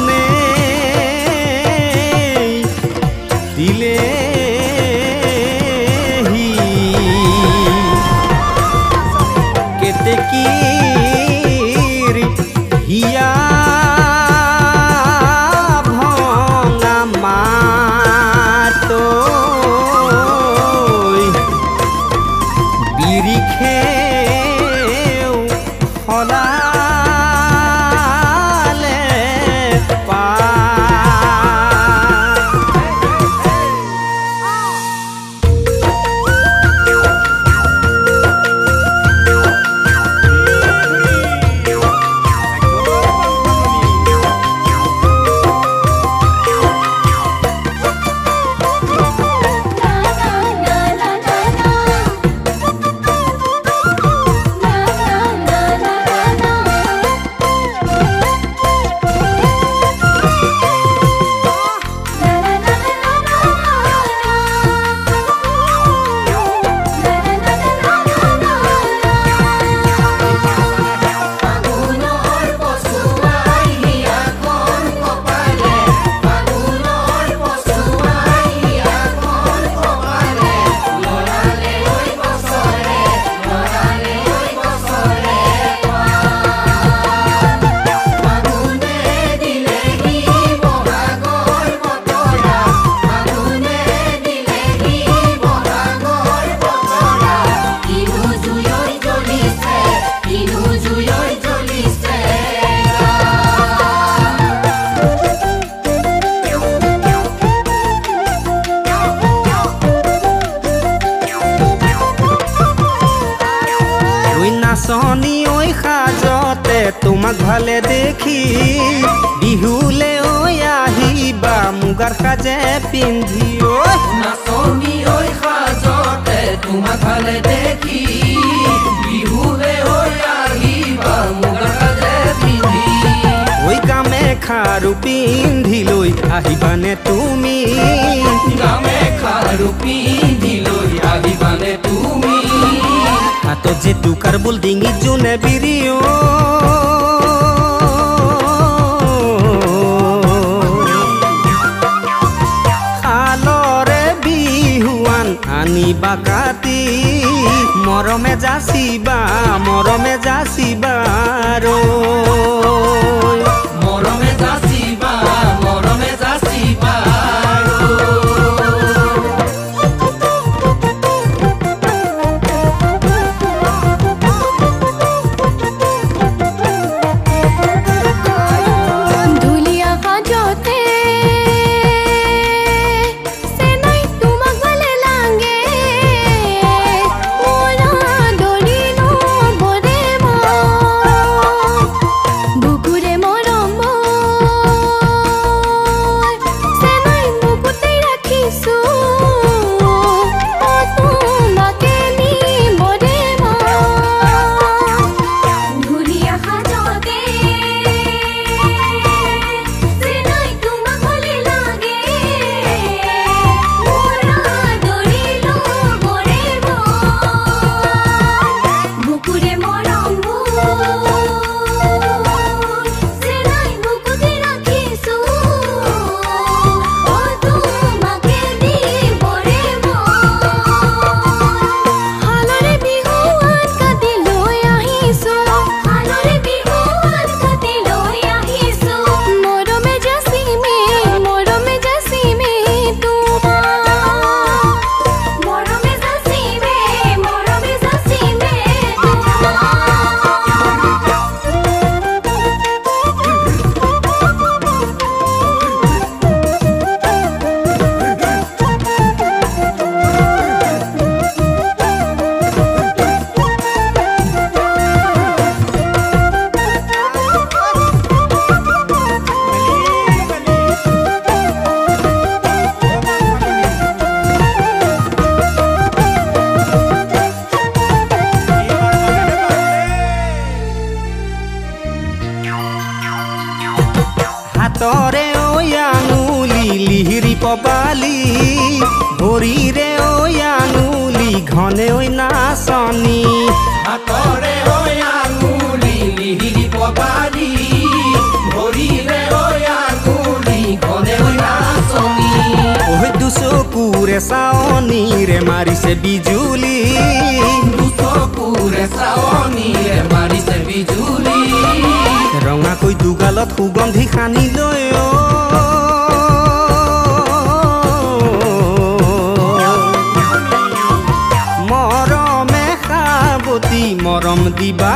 ফাগুনে দিলে কেতে কি হিয়া ভঙা মাতো বিৰিখে হলালে পা নাচনি ঐ সাজতে তোমাক ভালে দেখি বিহুলে ঐ আহিবা মুগাৰ সাজে পিন্ধি ঐ নাচনি ঐ সাজতে তোমাক ভালে দেখি বিহুলে ঐ আহিবা মুগাৰ সাজে পিন্ধি ঐ গামেখাৰু পিন্ধি লৈ আহিবানে তুমি গামেখাৰু পিন্ধি লৈ আহিবানে তুমি হাতত যে টুকাৰ বোল ডিঙিত জোনে বিৰিও শালৰে বিহুৱান আনিবা কাটি মৰমে যাচিবা মৰমে যাচিবা মৰমে যাচিবা মৰমে যাচিবা হাতরে ওই আঙুলি লিহিরি পবালি ভরিরে ওই আঙুলি ঘনে ওই নাচনি হাতরে ওই আঙুলি লিহিরি পবালি ভরিরে ওই দুচকুৰে চাৱনীৰে মাৰিছে বিজুলী দুচকুৰে চাৱনীৰে মাৰিছে বিজুলী ৰঙাকৈ দুগালত সুগন্ধি সানি লৈ মৰমে সাৱতী মৰম দিবা